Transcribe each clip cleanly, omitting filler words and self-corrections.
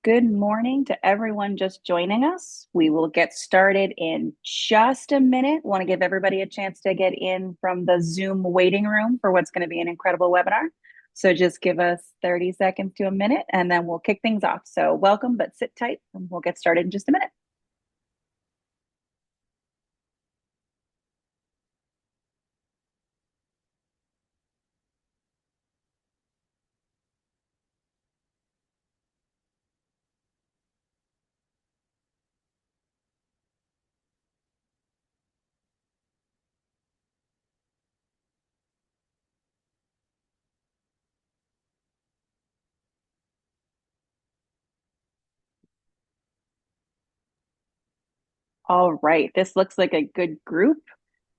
Good morning to everyone just joining us. We will get started in just a minute. Want to give everybody a chance to get in from the Zoom waiting room for what's going to be an incredible webinar. So just give us 30 seconds to a minute and then we'll kick things off. So welcome, but sit tight and we'll get started in just a minute. All right, this looks like a good group.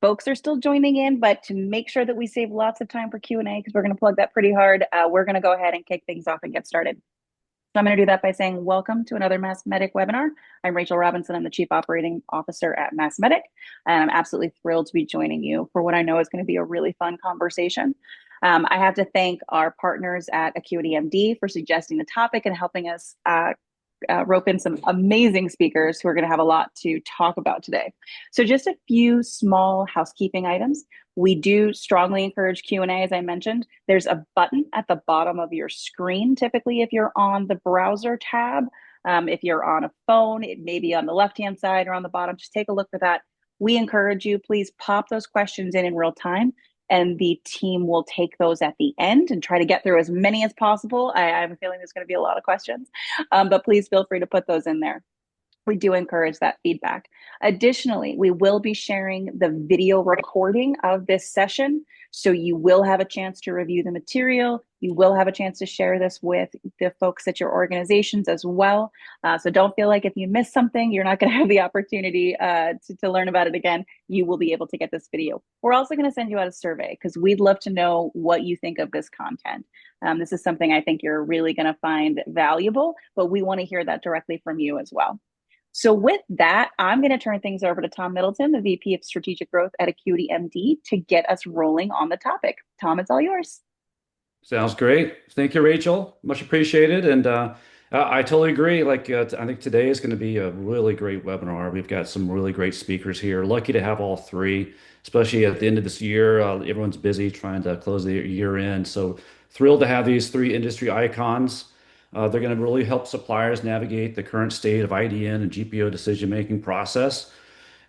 Folks are still joining in, but to make sure that we save lots of time for Q&A, because we're going to plug that pretty hard, we're going to go ahead and kick things off and get started. So I'm going to do that by saying welcome to another Mass Medic webinar. I'm Rachel Robinson. I'm the Chief Operating Officer at Mass Medic, and I'm absolutely thrilled to be joining you for what I know is going to be a really fun conversation. I have to thank our partners at Acuity MD for suggesting the topic and helping us rope in some amazing speakers who are going to have a lot to talk about today. So just a few small housekeeping items. We do strongly encourage Q&A, as I mentioned. There's a button at the bottom of your screen, typically if you're on the browser tab. If you're on a phone, it may be on the left-hand side or on the bottom. Just take a look for that. We encourage you, please pop those questions in real time, and the team will take those at the end and try to get through as many as possible. I have a feeling there's going to be a lot of questions, but please feel free to put those in there. We do encourage that feedback. Additionally, we will be sharing the video recording of this session. So you will have a chance to review the material. You will have a chance to share this with the folks at your organizations as well. So don't feel like if you miss something, you're not going to have the opportunity to learn about it again. You will be able to get this video. We're also going to send you out a survey because we'd love to know what you think of this content. This is something I think you're really going to find valuable, but we want to hear that directly from you as well. So with that, I'm going to turn things over to Tom Middleton, the VP of Strategic Growth at Acuity MD, to get us rolling on the topic. Tom, it's all yours. Sounds great. Thank you, Rachel. Much appreciated. And I totally agree. I think today is going to be a really great webinar. We've got some really great speakers here. Lucky to have all three, especially at the end of this year. Everyone's busy trying to close the year in. So thrilled to have these three industry icons. They're going to really help suppliers navigate the current state of IDN and GPO decision-making process.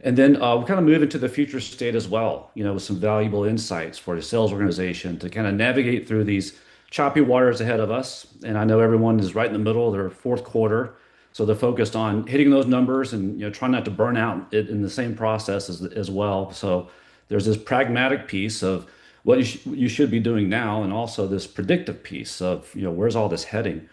And then we'll kind of move into the future state as well, with some valuable insights for the sales organization to kind of navigate through these choppy waters ahead of us. And I know everyone is right in the middle of their fourth quarter, so they're focused on hitting those numbers and trying not to burn out in the same process as well. So there's this pragmatic piece of what you should be doing now, and also this predictive piece of where's all this heading.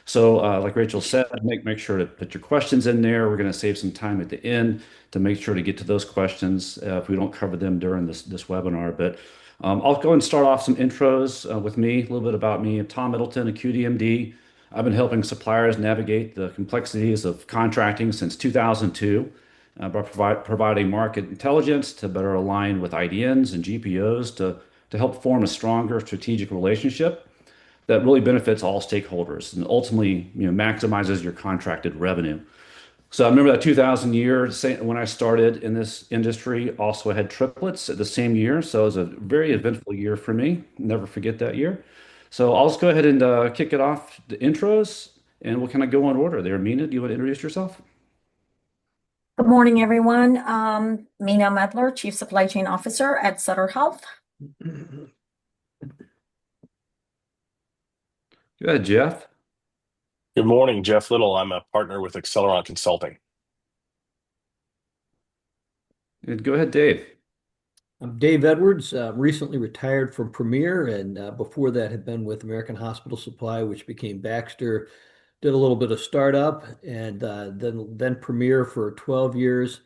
So, like Rachel said, make sure to put your questions in there. We're going to save some time at the end to make sure to get to those questions if we don't cover them during this webinar. But I'll go and start off some intros with me, a little bit about me. I'm Tom Middleton, QDMD. I've been helping suppliers navigate the complexities of contracting since 2002 by providing market intelligence to better align with IDNs and GPOs to help form a stronger strategic relationship that really benefits all stakeholders and ultimately, maximizes your contracted revenue. So I remember that 2000 year when I started in this industry. Also, I had triplets at the same year, so it was a very eventful year for me. Never forget that year. So I'll just go ahead and kick it off the intros, and we'll kind of go in order there. Mina, do you want to introduce yourself? Good morning, everyone. Mina Medler, Chief Supply Chain Officer at Sutter Health. Go ahead, Jeff. Good morning, Jeff Little. I'm a partner with Acceleron Consulting. And go ahead, Dave. I'm Dave Edwards, recently retired from Premier, and before that had been with American Hospital Supply, which became Baxter. Did a little bit of startup, and then Premier for 12 years.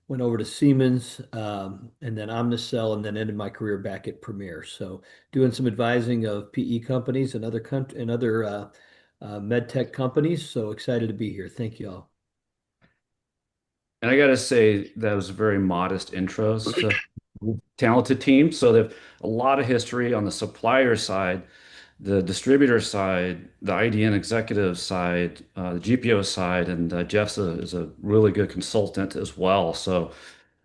Went over to Siemens, and then Omnicell, and then ended my career back at Premier. So doing some advising of PE companies and other med tech companies. So excited to be here. Thank you all. And I got to say, that was very modest intros to talented team. So they have a lot of history on the supplier side. the distributor side, the IDN executive side, the GPO side, and Jeff's is a really good consultant as well. So,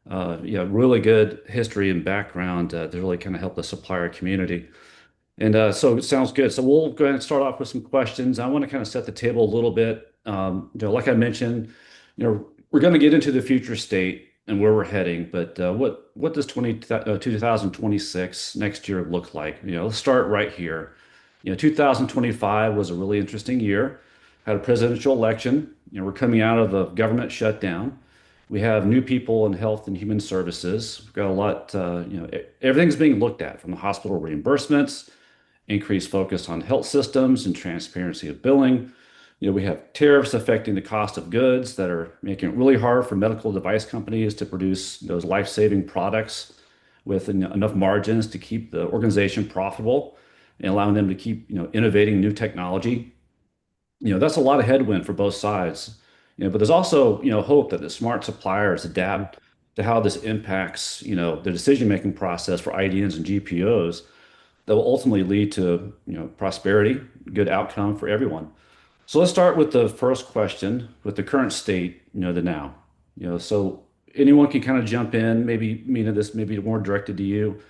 yeah, really good history and background to really kind of help the supplier community. And so it sounds good. So we'll go ahead and start off with some questions. I want to kind of set the table a little bit. Like I mentioned, we're going to get into the future state and where we're heading, but what does 2026 next year look like? Let's start right here. 2025 was a really interesting year. Had a presidential election. We're coming out of a government shutdown. We have new people in health and human services. We've got a lot, everything's being looked at from the hospital reimbursements, increased focus on health systems and transparency of billing. We have tariffs affecting the cost of goods that are making it really hard for medical device companies to produce those life-saving products with enough margins to keep the organization profitable and allowing them to keep, innovating new technology. That's a lot of headwind for both sides. But there's also, hope that the smart suppliers adapt to how this impacts, the decision-making process for IDNs and GPOs that will ultimately lead to, prosperity, good outcome for everyone. So let's start with the first question with the current state, the now. So anyone can kind of jump in, maybe Mina, this may be more directed to you.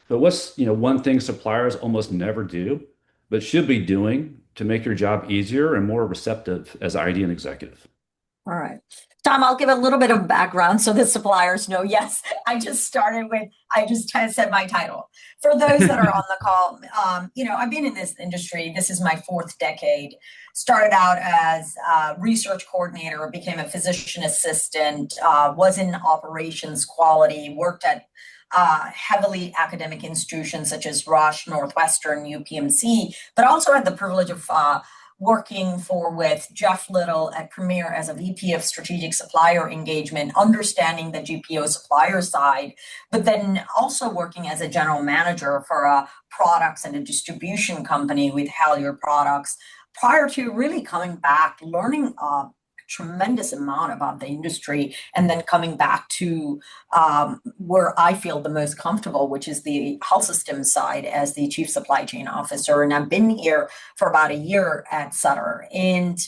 But what's, one thing suppliers almost never do, but should be doing to make your job easier and more receptive as ID and executive? All right. Tom, I'll give a little bit of background so the suppliers know. Yes, I just kind of said my title. For those that are on the call, I've been in this industry. This is my fourth decade. Started out as a research coordinator, became a physician assistant, was in operations quality, worked at heavily academic institutions such as Rush, Northwestern, UPMC, but also had the privilege of working with Jeff Little at Premier as a VP of Strategic Supplier Engagement, understanding the GPO supplier side, but then also working as a general manager for products and a distribution company with Halyard Products prior to really coming back, learning tremendous amount about the industry and then coming back to where I feel the most comfortable, which is the health system side as the chief supply chain officer. And I've been here for about a year at Sutter and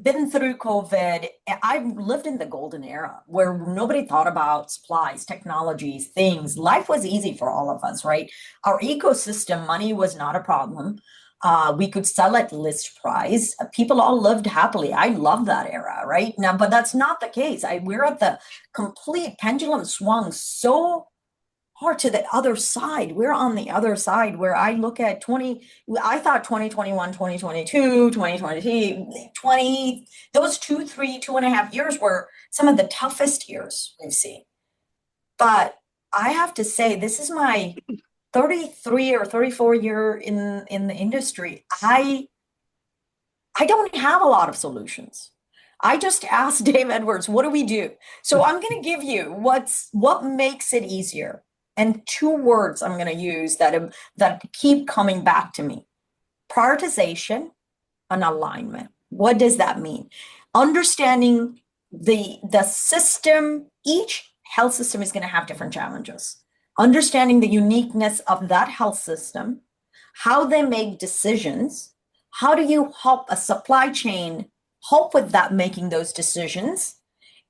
been through COVID. I've lived in the golden era where nobody thought about supplies, technologies, things. Life was easy for all of us, right? Our ecosystem, money was not a problem. We could sell at list price. People all lived happily. I love that era, right? Now, but that's not the case. We're at the complete pendulum swung so hard to the other side. We're on the other side where I look at I thought 2021, 2022, 2020, those 2.5 years were some of the toughest years we've seen. But I have to say, this is my 33 or 34 year in the industry. I don't have a lot of solutions. I just asked Dave Edwards, what do we do? So I'm going to give you what makes it easier. And two words I'm going to use that keep coming back to me. Prioritization and alignment. What does that mean? Understanding the system, each health system is going to have different challenges. Understanding the uniqueness of that health system, how they make decisions, how do you help a supply chain help with that, making those decisions,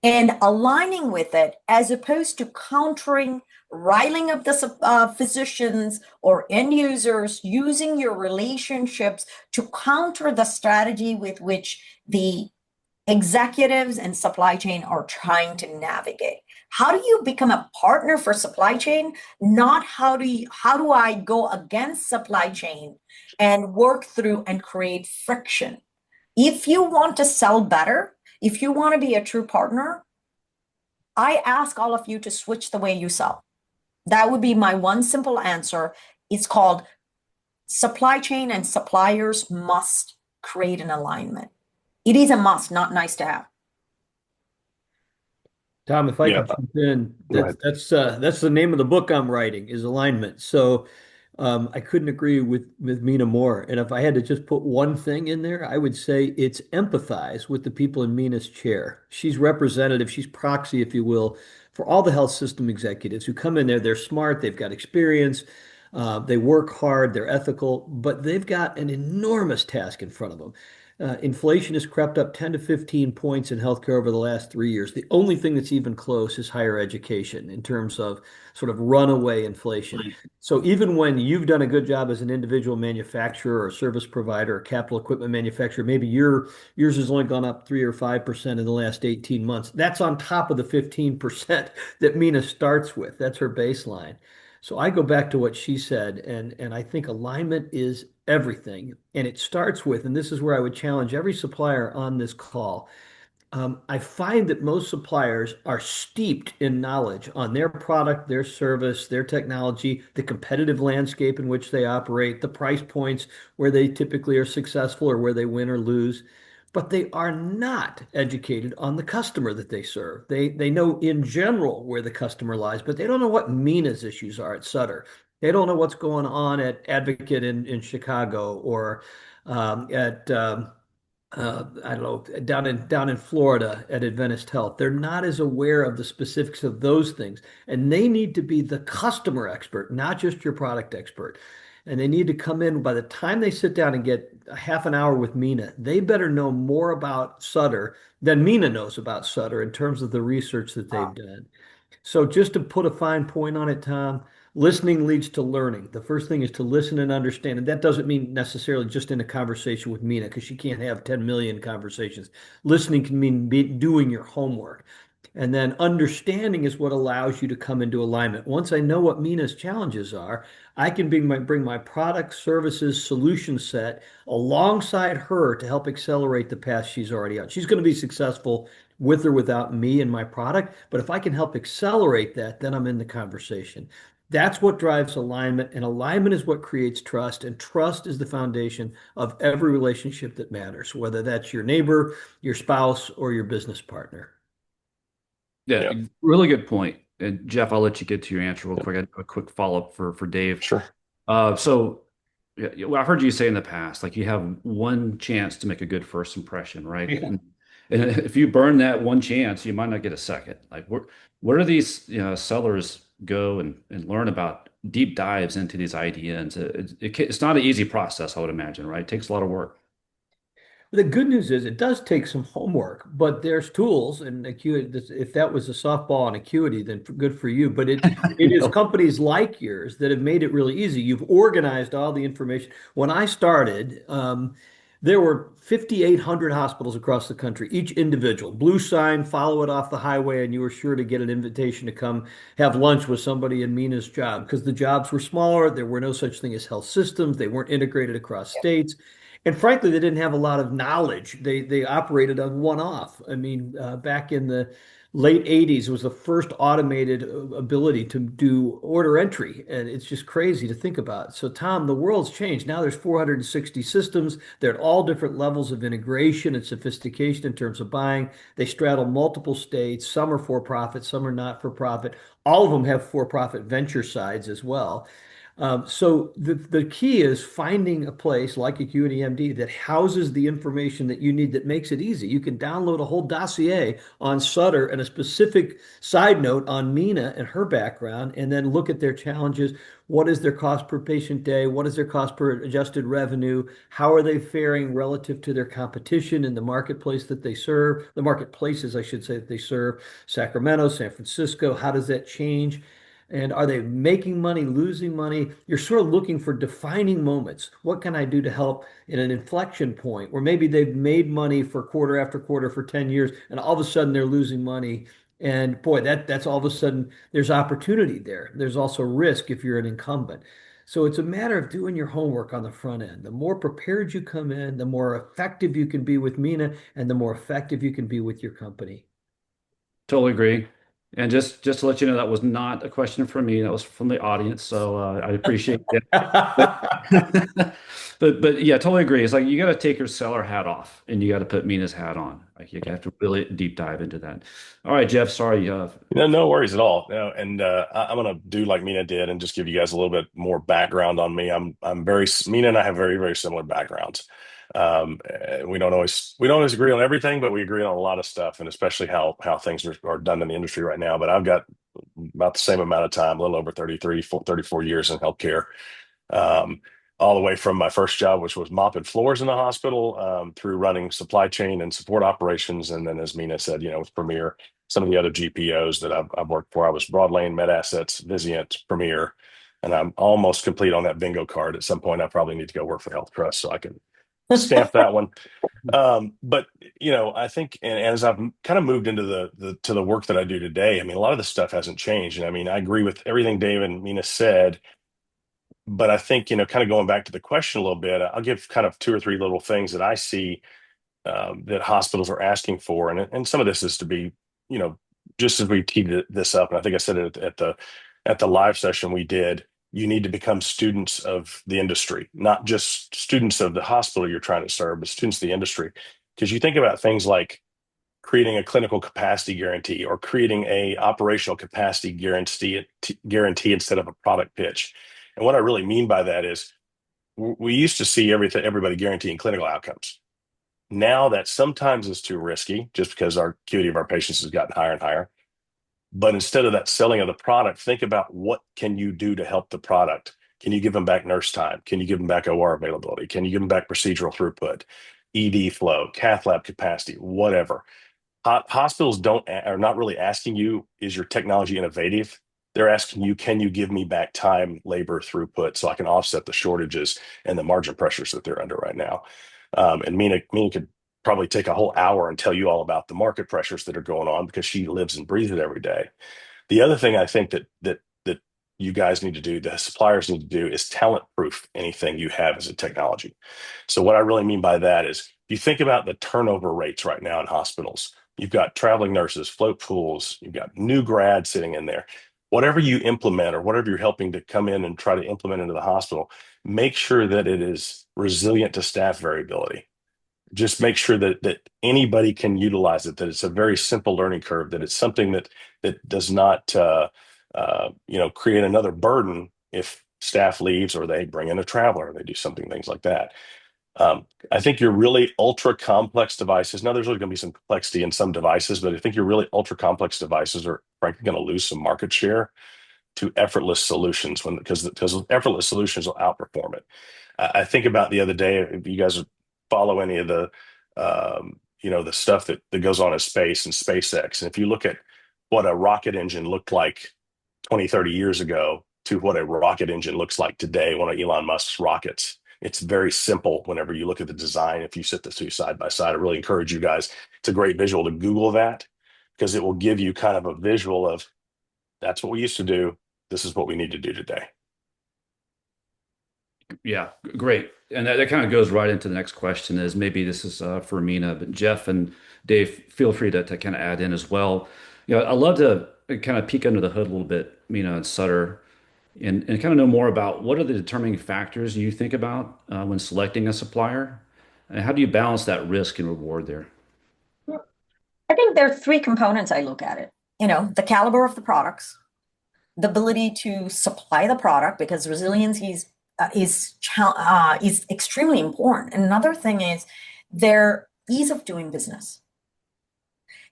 and aligning with it as opposed to countering, riling up the physicians or end users, using your relationships to counter the strategy with which the executives and supply chain are trying to navigate. How do you become a partner for supply chain? Not how do I go against supply chain and work through and create friction? If you want to sell better, if you want to be a true partner, I ask all of you to switch the way you sell. That would be my one simple answer. It's called supply chain and suppliers must create an alignment. It is a must, not nice to have. Tom, if I Yeah, could jump in, go ahead. that's the name of the book I'm writing is alignment. So I couldn't agree with Mina more. And if I had to just put one thing in there, I would say it's empathize with the people in Mina's chair. She's representative, she's proxy, if you will, for all the health system executives who come in there. They're smart, they've got experience. They work hard, they're ethical, but they've got an enormous task in front of them. Inflation has crept up 10 to 15 points in healthcare over the last 3 years. The only thing that's even close is higher education in terms of sort of runaway inflation. So even when you've done a good job as an individual manufacturer or service provider or capital equipment manufacturer, maybe yours has only gone up 3 or 5% in the last 18 months. That's on top of the 15% that Mina starts with. That's her baseline. So I go back to what she said, and I think alignment is everything. And it starts with, and this is where I would challenge every supplier on this call. I find that most suppliers are steeped in knowledge on their product, their service, their technology, the competitive landscape in which they operate, the price points where they typically are successful or where they win or lose. But they are not educated on the customer that they serve. They know in general where the customer lies, but they don't know what Mina's issues are at Sutter. They don't know what's going on at Advocate in Chicago or at I don't know, down in Florida at Adventist Health. They're not as aware of the specifics of those things, and they need to be the customer expert, not just your product expert. And they need to come in by the time they sit down and get a half an hour with Mina, they better know more about Sutter than Mina knows about Sutter in terms of the research that they've done. So just to put a fine point on it, Tom, listening leads to learning. The first thing is to listen and understand. And that doesn't mean necessarily just in a conversation with Mina, because she can't have 10 million conversations. Listening can mean doing your homework. And then understanding is what allows you to come into alignment. Once I know what Mina's challenges are, I can bring my product, services, solution set alongside her to help accelerate the path she's already on. She's going to be successful with or without me and my product. But if I can help accelerate that, then I'm in the conversation. That's what drives alignment, and alignment is what creates trust, and trust is the foundation of every relationship that matters, whether that's your neighbor, your spouse, or your business partner. Yeah, Yeah. really good point. And Jeff, I'll let you get to your answer real quick. I have a quick follow-up for Dave. Sure. So I've heard you say in the past, like you have one chance to make a good first impression, right? Yeah. And if you burn that one chance, you might not get a second. Like where do these sellers go and learn about deep dives into these IDNs? It's not an easy process, I would imagine, right? It takes a lot of work. The good news is it does take some homework, but there's tools and Acuity. If that was a softball on Acuity, then good for you. But it is companies like yours that have made it really easy. You've organized all the information. When I started, there were 5,800 hospitals across the country, each individual. Blue sign, follow it off the highway, and you were sure to get an invitation to come have lunch with somebody in Mina's job because the jobs were smaller. There were no such thing as health systems. They weren't integrated across states. And frankly, they didn't have a lot of knowledge. They operated on one-off. I mean, back in the late 80s was the first automated ability to do order entry. And it's just crazy to think about. So, Tom, the world's changed. Now there's 460 systems. They're at all different levels of integration and sophistication in terms of buying. They straddle multiple states. Some are for profit, some are not for profit. All of them have for-profit venture sides as well. So the key is finding a place like Acuity MD that houses the information that you need that makes it easy. You can download a whole dossier on Sutter and a specific side note on Mina and her background, and then look at their challenges. What is their cost per patient day? What is their cost per adjusted revenue? How are they faring relative to their competition in the marketplace that they serve, the marketplaces, I should say, that they serve, Sacramento, San Francisco? How does that change? And are they making money, losing money? You're sort of looking for defining moments. What can I do to help in an inflection point where maybe they've made money for quarter after quarter for 10 years and all of a sudden they're losing money. And boy, that's all of a sudden there's opportunity there. There's also risk if you're an incumbent. So it's a matter of doing your homework on the front end. The more prepared you come in, the more effective you can be with Mina and the more effective you can be with your company. Totally agree. And just to let you know, that was not a question from me. That was from the audience. So I appreciate it. But, but yeah, totally agree. It's like you got to take your seller hat off and you got to put Mina's hat on. Like you have to really deep dive into that. All right, Jeff. Sorry. No worries at all. No, and I'm gonna do like Mina did and just give you guys a little bit more background on me. I'm very Mina and I have very similar backgrounds. We don't always agree on everything, but we agree on a lot of stuff, and especially how things are done in the industry right now. But I've got about the same amount of time, a little over 34 years in healthcare. Um, all the way from my first job, which was mopping floors in the hospital, through running supply chain and support operations. And then, as Mina said, with Premier, some of the other GPOs that I've worked for, I was Broadlane, MedAssets, Vizient, Premier, and I'm almost complete on that bingo card. At some point, I probably need to go work for Health Trust so I can stamp that one. But I think, and as I've kind of moved into the work that I do today, I mean, a lot of the stuff hasn't changed. And I mean, I agree with everything Dave and Mina said, but I think, kind of going back to the question a little bit, I'll give kind of two or three little things that I see, that hospitals are asking for. And some of this is to be, just as we teed this up, and I think I said it at the live session we did, you need to become students of the industry, not just students of the hospital you're trying to serve, but students of the industry. Because you think about things like creating a clinical capacity guarantee or creating a operational capacity guarantee instead of a product pitch. And what I really mean by that is we used to see everybody guaranteeing clinical outcomes. Now that sometimes is too risky just because our acuity of our patients has gotten higher and higher. But instead of that selling of the product, think about what can you do to help the product? Can you give them back nurse time? Can you give them back OR availability? Can you give them back procedural throughput, ED flow, cath lab capacity, whatever? Hospitals are not really asking you, is your technology innovative? They're asking you, can you give me back time, labor, throughput so I can offset the shortages and the margin pressures that they're under right now? And Mina could probably take a whole hour and tell you all about the market pressures that are going on because she lives and breathes it every day. The other thing I think that you guys need to do, the suppliers need to do, is talent proof anything you have as a technology. So what I really mean by that is, if you think about the turnover rates right now in hospitals, you've got traveling nurses, float pools, you've got new grads sitting in there. Whatever you implement or whatever you're helping to come in and try to implement into the hospital, make sure that it is resilient to staff variability. Just make sure that anybody can utilize it, that it's a very simple learning curve, that it's something that does not create another burden if staff leaves or they bring in a traveler or they do things like that. I think your really ultra complex devices, now there's really going to be some complexity in some devices, but I think your really ultra complex devices are frankly going to lose some market share to effortless solutions because effortless solutions will outperform it. I think about the other day, if you guys follow any of the stuff that goes on in space and SpaceX, and if you look at what a rocket engine looked like 20, 30 years ago to what a rocket engine looks like today, one of Elon Musk's rockets, it's very simple whenever you look at the design. If you sit the two side by side, I really encourage you guys, it's a great visual to Google that because it will give you kind of a visual of that's what we used to do. This is what we need to do today. Yeah, great. And that kind of goes right into the next question is maybe this is for Mina, but Jeff and Dave, feel free to kind of add in as well. I'd love to kind of peek under the hood a little bit, Mina and Sutter, and kind of know more about what are the determining factors you think about when selecting a supplier, and how do you balance that risk and reward there? I think there are three components I look at it. The caliber of the products, the ability to supply the product, because resiliency is extremely important. And another thing is their ease of doing business.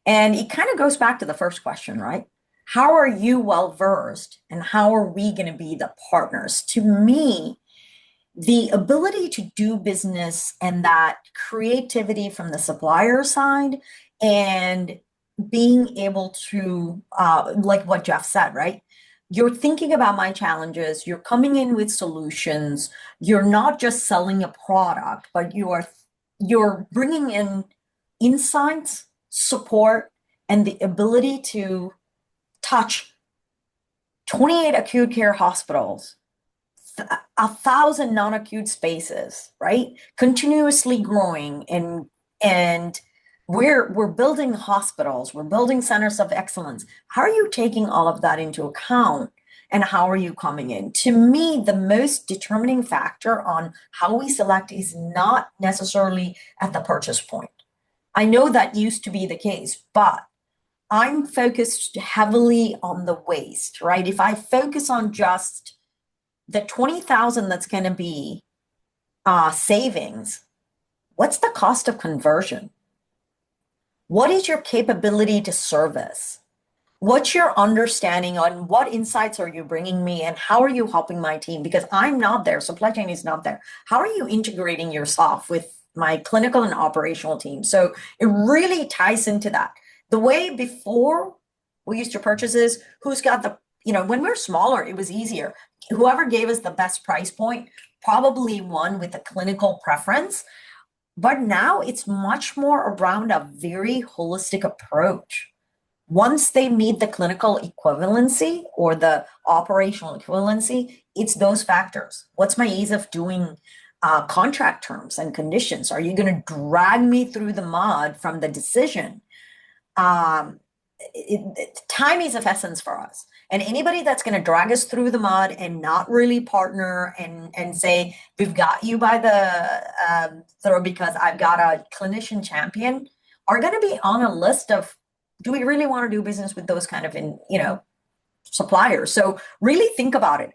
And it kind of goes back to the first question, right? How are you well versed and how are we going to be the partners? To me, the ability to do business and that creativity from the supplier side and being able to, like what Jeff said, right? You're thinking about my challenges, you're coming in with solutions, you're not just selling a product, but you're bringing in insights, support, and the ability to touch 28 acute care hospitals, 1,000 non-acute spaces, right? Continuously growing, and we're building hospitals, we're building centers of excellence. How are you taking all of that into account, and how are you coming in? To me, the most determining factor on how we select is not necessarily at the purchase point. I know that used to be the case, but I'm focused heavily on the waste, right? If I focus on just the 20,000 that's going to be savings, what's the cost of conversion? What is your capability to service? What's your understanding on what insights are you bringing me and how are you helping my team? Because I'm not there, supply chain is not there. How are you integrating yourself with my clinical and operational team? So it really ties into that. The way before we used to purchase is who's got the, when we're smaller, it was easier. Whoever gave us the best price point probably won with a clinical preference. But now it's much more around a very holistic approach. Once they meet the clinical equivalency or the operational equivalency, it's those factors. What's my ease of doing contract terms and conditions? Are you going to drag me through the mud from the decision? Time is of essence for us. And anybody that's going to drag us through the mud and not really partner and say, we've got you by the throat because I've got a clinician champion, are going to be on a list of, do we really want to do business with those kind of suppliers? So really think about it.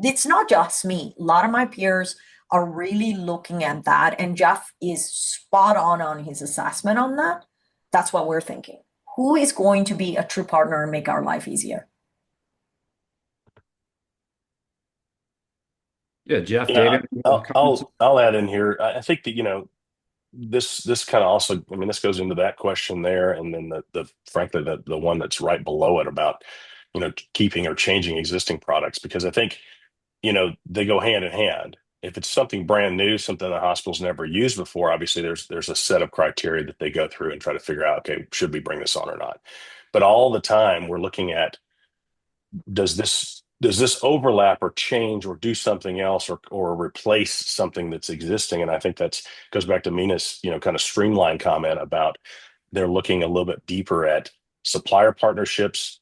It's not just me. A lot of my peers are really looking at that, and Jeff is spot on his assessment on that. That's what we're thinking. Who is going to be a true partner and make our life easier? Yeah, Jeff, Yeah, David, comments? I'll add in here. I think that this kind of also, I mean, this goes into that question there, and then the frankly the one that's right below it about keeping or changing existing products, because I think they go hand in hand. If it's something brand new, something the hospital's never used before, obviously there's a set of criteria that they go through and try to figure out, okay, should we bring this on or not? But all the time we're looking at, does this overlap or change or do something else or replace something that's existing? And I think that's goes back to Mina's kind of streamlined comment about they're looking a little bit deeper at supplier partnerships,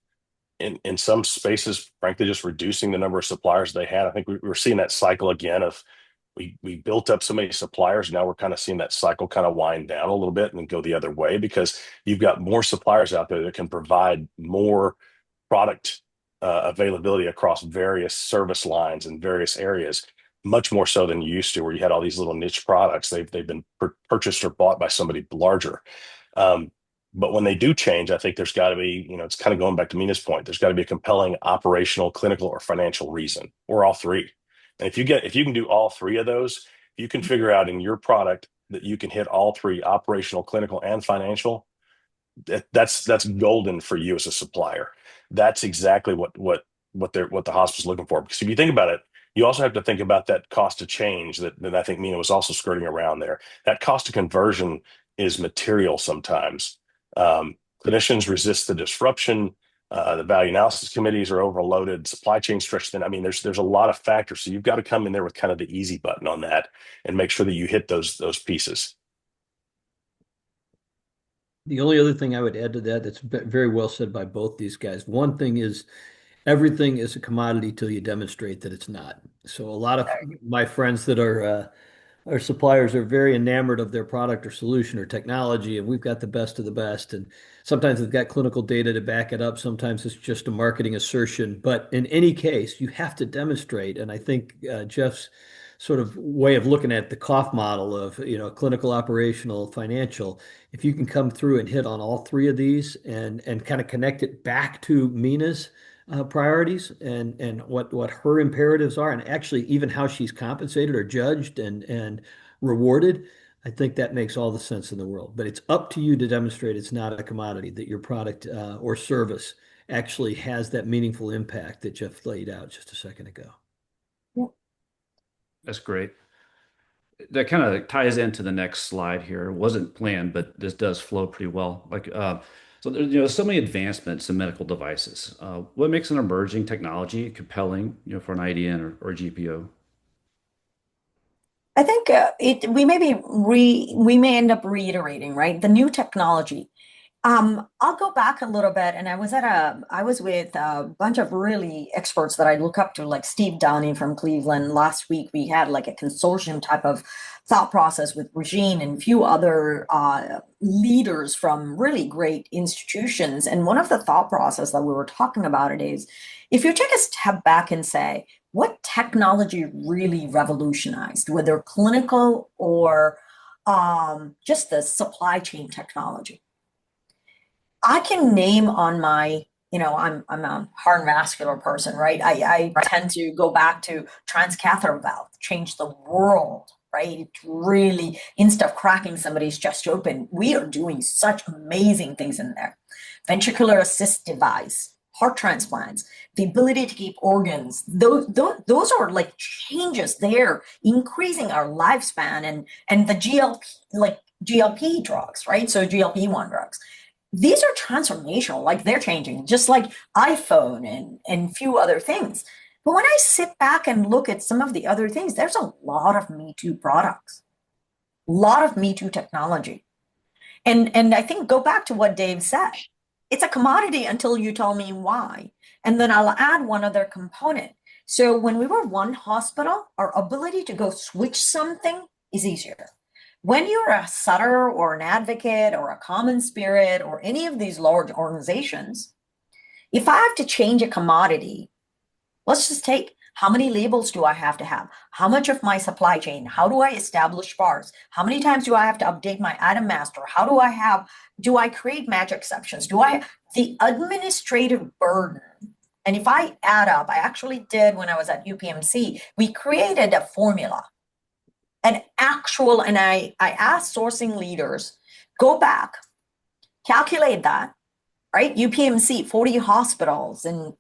in some spaces, frankly, just reducing the number of suppliers they had. I think we're seeing that cycle again of we built up so many suppliers. Now we're kind of seeing that cycle kind of wind down a little bit and go the other way, because you've got more suppliers out there that can provide more product availability across various service lines and various areas, much more so than you used to, where you had all these little niche products. They've been purchased or bought by somebody larger. Um, but when they do change, I think there's got to be, it's kind of going back to Mina's point. There's got to be a compelling operational, clinical, or financial reason, or all three. And if you can do all three of those, you can figure out in your product that you can hit all three: operational, clinical, and financial. That's golden for you as a supplier. That's exactly what the hospital's looking for. Because if you think about it, you also have to think about that cost of change that I think Mina was also skirting around there. That cost of conversion is material sometimes. Clinicians resist the disruption. The value analysis committees are overloaded. Supply chain stretched thin. I mean, there's a lot of factors. So you've got to come in there with kind of the easy button on that and make sure that you hit those pieces. The only other thing I would add to that that's very well said by both these guys. One thing is everything is a commodity till you demonstrate that it's not. So a lot of my friends that are our suppliers are very enamored of their product or solution or technology, and we've got the best of the best. And sometimes they've got clinical data to back it up. Sometimes it's just a marketing assertion. But in any case, you have to demonstrate. And I think Jeff's sort of way of looking at the cough model of, clinical, operational, financial, if you can come through and hit on all three of these and kind of connect it back to Mina's priorities and what her imperatives are, and actually even how she's compensated or judged and rewarded, I think that makes all the sense in the world. But it's up to you to demonstrate it's not a commodity, that your product or service actually has that meaningful impact that Jeff laid out just a second ago. That's great. That kind of ties into the next slide here. It wasn't planned, but this does flow pretty well. So there's so many advancements in medical devices. What makes an emerging technology compelling, for an IDN or GPO? I think we may end up reiterating, right? The new technology. I'll go back a little bit, and I was with a bunch of really experts that I look up to, like Steve Downey from Cleveland. Last week we had like a consortium type of thought process with Regine and a few other leaders from really great institutions. And one of the thought process that we were talking about it is, if you take a step back and say, what technology really revolutionized, whether clinical or just the supply chain technology? I can name on my, I'm a heart and vascular person, right? I tend to go back to transcatheter valve, change the world, right? It really, instead of cracking somebody's chest open, we are doing such amazing things in there. Ventricular assist device, heart transplants, the ability to keep organs, those are like changes there, increasing our lifespan and the GLP drugs, right? So GLP-1 drugs, these are transformational, like they're changing, just like iPhone and few other things. But when I sit back and look at some of the other things, there's a lot of Me Too products, a lot of Me Too technology. And I think go back to what Dave said. It's a commodity until you tell me why. And then I'll add one other component. So when we were one hospital, our ability to go switch something is easier. When you're a Sutter or an Advocate or a Common Spirit or any of these large organizations, if I have to change a commodity, let's just take how many labels do I have to have? How much of my supply chain? How do I establish bars? How many times do I have to update my item master? Do I create match exceptions? The administrative burden? And if I add up, I actually did when I was at UPMC, we created a formula, and I asked sourcing leaders, go back, calculate that, right? UPMC, 40 hospitals and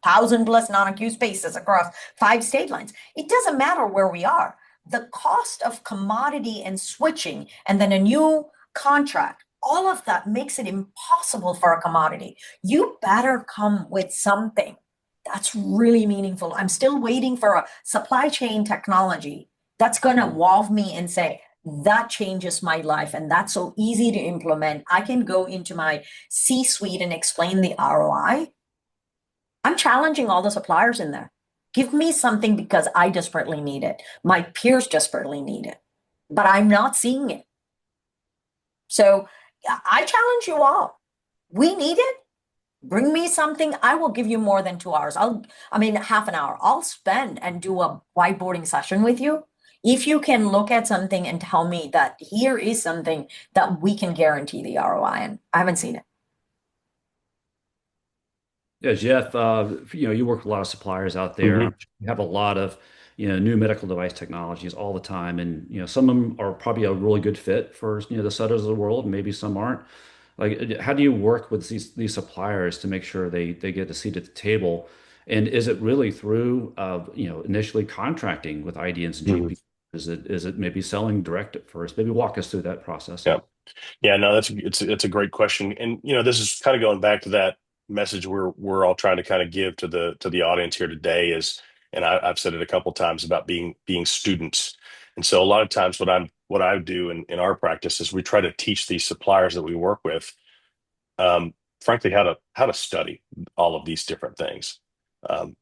1,000 plus non-acute spaces across 5 state lines. It doesn't matter where we are. The cost of commodity and switching and then a new contract, all of that makes it impossible for a commodity. You better come with something that's really meaningful. I'm still waiting for a supply chain technology that's going to involve me and say, that changes my life. And that's so easy to implement. I can go into my C-suite and explain the ROI. I'm challenging all the suppliers in there. Give me something because I desperately need it. My peers desperately need it, but I'm not seeing it. So I challenge you all. We need it. Bring me something. I will give you more than 2 hours. Half an hour. I'll spend and do a whiteboarding session with you. If you can look at something and tell me that here is something that we can guarantee the ROI, and I haven't seen it. Yeah, Jeff, you work with a lot of suppliers out there. Mhm. You have a lot of, new medical device technologies all the time, and some of them are probably a really good fit for the Sutters of the world. Maybe some aren't. Like, how do you work with these suppliers to make sure they get a seat at the table? And is it really through, initially contracting with IDNs and Mhm. GPOs? Is it maybe selling direct at first? Maybe walk us through that process. Yeah. Yeah, no, it's a great question. And this is kind of going back to that message we're all trying to kind of give to the audience here today is, and I've said it a couple times about being students. And so a lot of times what I do in our practice is we try to teach these suppliers that we work with, frankly, how to study all of these different things.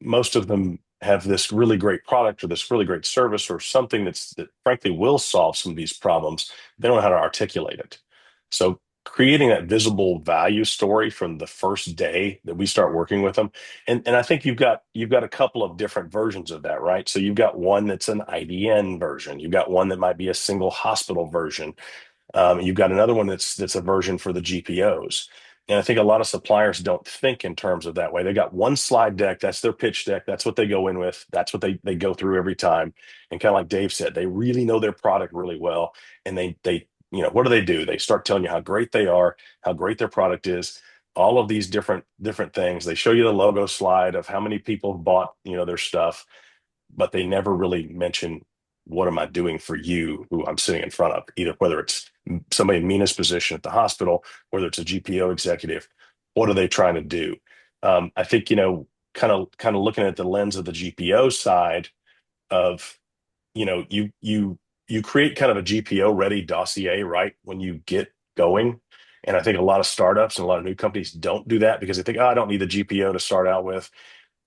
Most of them have this really great product or this really great service or something that frankly will solve some of these problems. They don't know how to articulate it. So creating that visible value story from the first day that we start working with them, and I think you've got a couple of different versions of that, right? So you've got one that's an IDN version. You've got one that might be a single hospital version. You've got another one that's a version for the GPOs. And I think a lot of suppliers don't think in terms of that way. They got one slide deck, that's their pitch deck, that's what they go in with, that's what they go through every time. And kind of like Dave said, they really know their product really well. And they what do? They start telling you how great they are, how great their product is, all of these different things. They show you the logo slide of how many people have bought, their stuff, but they never really mention what am I doing for you, who I'm sitting in front of, either whether it's somebody in Mina's position at the hospital, whether it's a GPO executive, what are they trying to do? I think, kind of looking at the lens of the GPO side of, you create kind of a GPO ready dossier, right? When you get going. And I think a lot of startups and a lot of new companies don't do that because they think, oh, I don't need the GPO to start out with.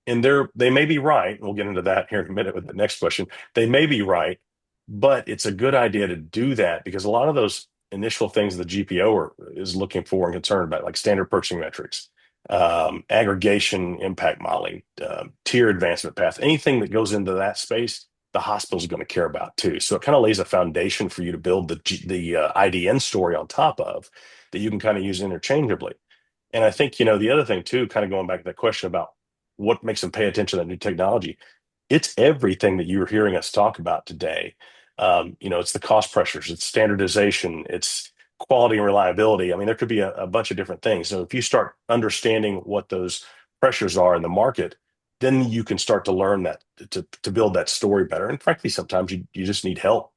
And they may be right. We'll get into that here in a minute with the next question. They may be right, but it's a good idea to do that because a lot of those initial things the GPO is looking for and concerned about, like standard purchasing metrics, aggregation impact modeling, tier advancement path, anything that goes into that space, the hospital is going to care about too. So it kind of lays a foundation for you to build the IDN story on top of that you can kind of use interchangeably. And I think, the other thing too, kind of going back to that question about what makes them pay attention to that new technology, it's everything that you're hearing us talk about today. It's the cost pressures, it's standardization, it's quality and reliability. I mean, there could be a bunch of different things. So if you start understanding what those pressures are in the market, then you can start to learn that to build that story better. And frankly, sometimes you just need help,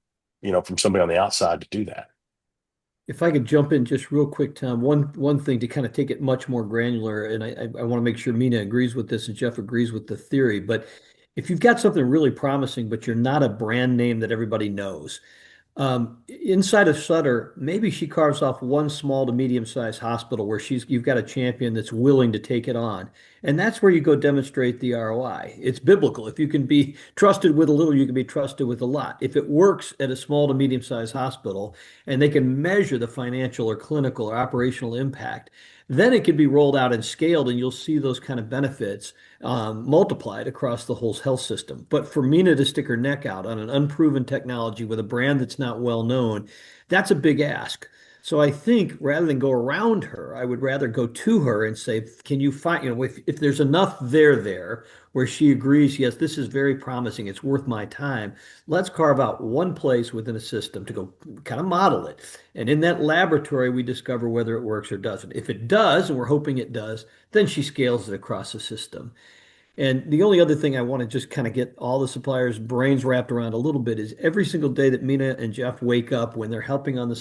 from somebody on the outside to do that. If I could jump in just real quick, Tom, one thing to kind of take it much more granular, and I want to make sure Mina agrees with this and Jeff agrees with the theory, but if you've got something really promising, but you're not a brand name that everybody knows, inside of Sutter, maybe she carves off one small to medium-sized hospital where you've got a champion that's willing to take it on. And that's where you go demonstrate the ROI. It's biblical. If you can be trusted with a little, you can be trusted with a lot. If it works at a small to medium-sized hospital and they can measure the financial or clinical or operational impact, then it can be rolled out and scaled, and you'll see those kind of benefits multiplied across the whole health system. But for Mina to stick her neck out on an unproven technology with a brand that's not well known, that's a big ask. So I think rather than go around her, I would rather go to her and say, can you find, if there's enough there where she agrees, yes, this is very promising, it's worth my time, let's carve out one place within a system to go kind of model it. And in that laboratory, we discover whether it works or doesn't. If it does, and we're hoping it does, then she scales it across the system. And the only other thing I want to just kind of get all the suppliers' brains wrapped around a little bit is every single day that Mina and Jeff wake up when they're helping on the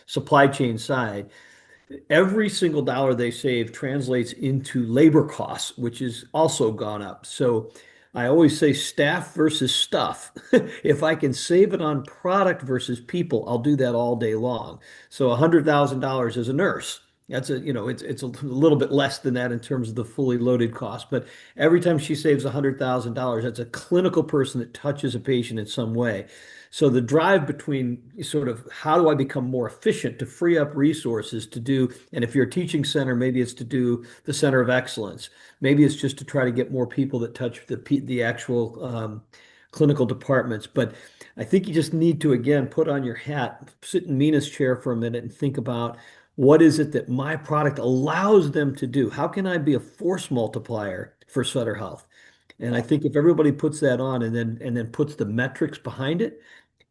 supply chain side, every single dollar they save translates into labor costs, which has also gone up. So I always say staff versus stuff. If I can save it on product versus people, I'll do that all day long. So $100,000 as a nurse. That's it's a little bit less than that in terms of the fully loaded cost, but every time she saves $100,000, that's a clinical person that touches a patient in some way. So the drive between sort of how do I become more efficient to free up resources to do, and if you're a teaching center, maybe it's to do the center of excellence. Maybe it's just to try to get more people that touch the actual clinical departments. But I think you just need to, again, put on your hat, sit in Mina's chair for a minute and think about what is it that my product allows them to do? How can I be a force multiplier for Sutter Health? And I think if everybody puts that on and then puts the metrics behind it,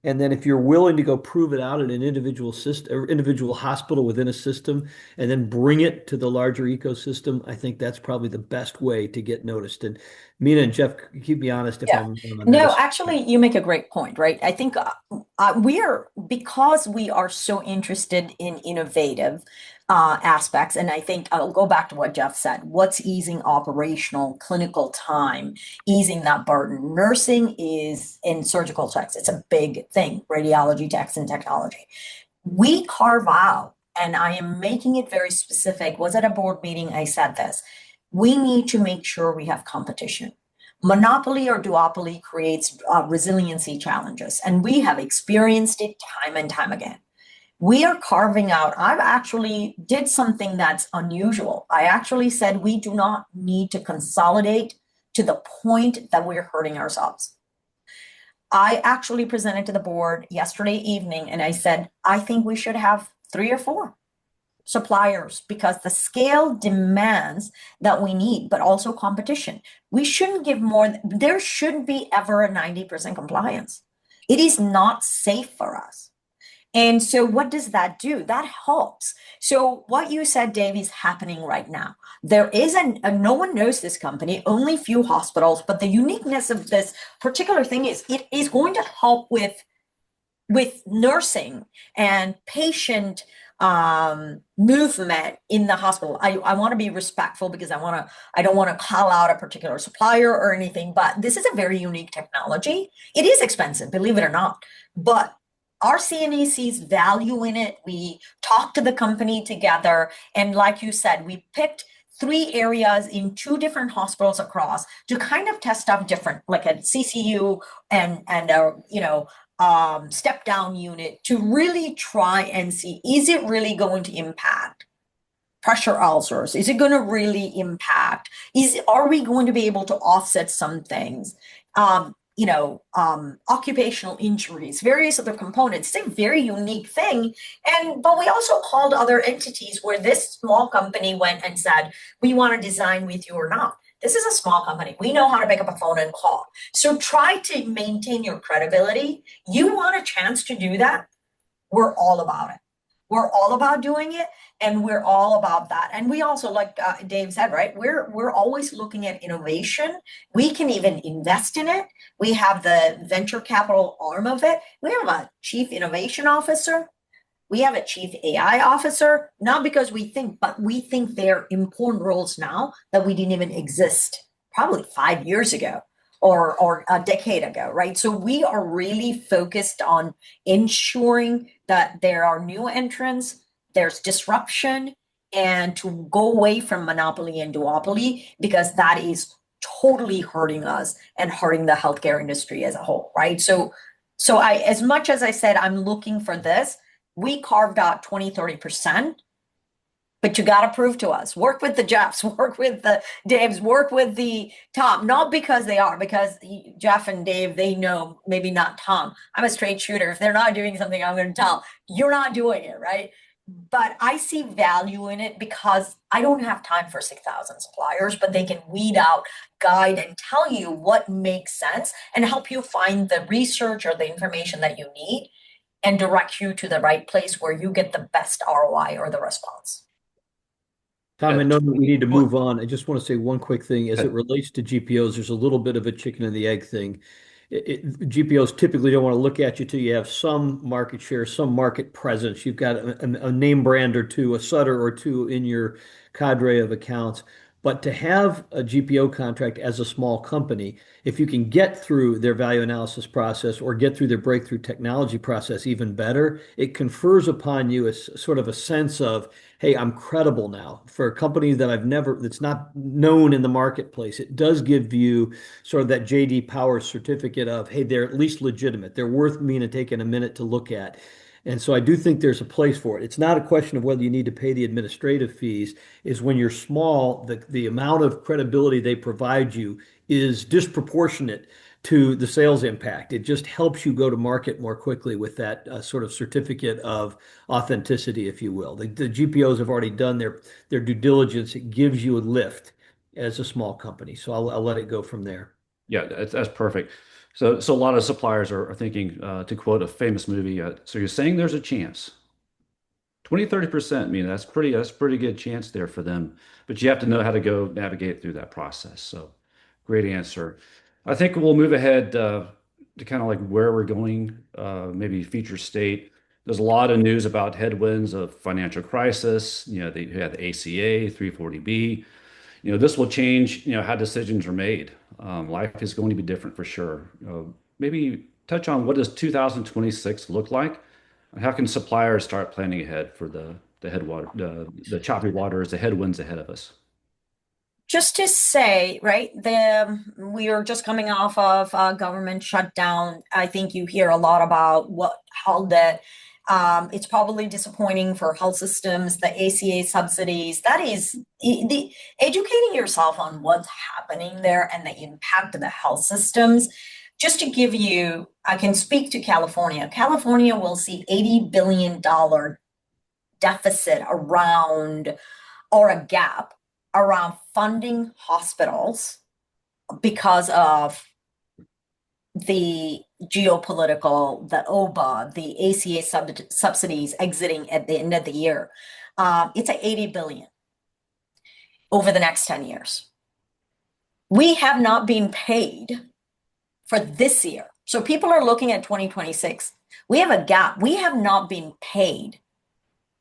and then if you're willing to go prove it out in an individual system or individual hospital within a system and then bring it to the larger ecosystem, I think that's probably the best way to get noticed. And Mina and Jeff, keep me honest if Yeah. I'm wrong on No, that. actually, you make a great point, right? I think because we are so interested in innovative aspects, and I think I'll go back to what Jeff said. What's easing operational clinical time, easing that burden? Nursing is in surgical techs. It's a big thing, radiology techs and technology. We carve out, and I am making it very specific. Was at a board meeting, I said this. We need to make sure we have competition. Monopoly or duopoly creates resiliency challenges, and we have experienced it time and time again. We are carving out, I've actually did something that's unusual. I actually said we do not need to consolidate to the point that we're hurting ourselves. I actually presented to the board yesterday evening and I said, I think we should have 3 or 4 suppliers because the scale demands that we need, but also competition. We shouldn't give more. There shouldn't be ever a 90% compliance. It is not safe for us. And so what does that do? That helps. So what you said, Dave, is happening right now. There is no one knows this company, only few hospitals, but the uniqueness of this particular thing is it is going to help with nursing and patient movement in the hospital. I want to be respectful because I don't want to call out a particular supplier or anything, but this is a very unique technology. It is expensive, believe it or not, but our CNA sees value in it. We talked to the company together. And like you said, we picked 3 areas in 2 different hospitals across to kind of test out different, like a CCU and a, step down unit to really try and see, is it really going to impact pressure ulcers? Is it going to really impact? Are we going to be able to offset some things? occupational injuries, various other components. It's a very unique thing. But we also called other entities where this small company went and said, we want to design with you or not. This is a small company. We know how to pick up a phone and call. So try to maintain your credibility. You want a chance to do that? We're all about it. We're all about doing it, and we're all about that. And we also, like Dave said, right? We're always looking at innovation. We can even invest in it. We have the venture capital arm of it. We have a chief innovation officer. We have a chief AI officer, not because we think, but we think they're important roles now that we didn't even exist probably 5 years ago or a decade ago, right? So we are really focused on ensuring that there are new entrants, there's disruption, and to go away from monopoly and duopoly, because that is totally hurting us and hurting the healthcare industry as a whole, right? So as much as I said, I'm looking for this, we carved out 20-30%, but you got to prove to us, work with the Jeffs, work with the Daves, work with the Tom, not because they are, because Jeff and Dave, they know, maybe not Tom. I'm a straight shooter. If they're not doing something, I'm going to tell, you're not doing it, right? But I see value in it because I don't have time for 6,000 suppliers, but they can weed out, guide, and tell you what makes sense and help you find the research or the information that you need and direct you to the right place where you get the best ROI or the response. Tom, I know that we need to move on. I just want to say one quick thing. As it relates to GPOs, there's a little bit of a chicken and the egg thing. GPOs typically don't want to look at you till you have some market share, some market presence. You've got a name brand or two, a Sutter or two in your cadre of accounts. But to have a GPO contract as a small company, if you can get through their value analysis process or get through their breakthrough technology process even better, it confers upon you a sort of a sense of, hey, I'm credible now. For a company that's not known in the marketplace, it does give you sort of that JD Power certificate of, hey, they're at least legitimate. They're worth me to taking a minute to look at. And so I do think there's a place for it. It's not a question of whether you need to pay the administrative fees, is when you're small, the amount of credibility they provide you is disproportionate to the sales impact. It just helps you go to market more quickly with that sort of certificate of authenticity, if you will. The GPOs have already done their due diligence. It gives you a lift as a small company. So I'll let it go from there. Yeah, that's perfect. So a lot of suppliers are thinking, to quote a famous movie, so you're saying there's a chance. 20-30%, I mean, that's pretty good chance there for them. But you have to know how to go navigate through that process. So great answer. I think we'll move ahead to kind of like where we're going, maybe future state. There's a lot of news about headwinds of financial crisis. They had the ACA, 340B. This will change, how decisions are made. Life is going to be different for sure. Maybe touch on, what does 2026 look like? And how can suppliers start planning ahead for the headwater, the choppy waters, the headwinds ahead of us? Just to say, right, we are just coming off of a government shutdown. I think you hear a lot about how that it's probably disappointing for health systems, the ACA subsidies. That is the educating yourself on what's happening there and the impact of the health systems. Just to give you, I can speak to California. California will see $80 billion deficit around, or a gap around funding hospitals because of the geopolitical, the OBA, the ACA subsidies exiting at the end of the year. It's at 80 billion over the next 10 years. We have not been paid for this year. So people are looking at 2026. We have a gap. We have not been paid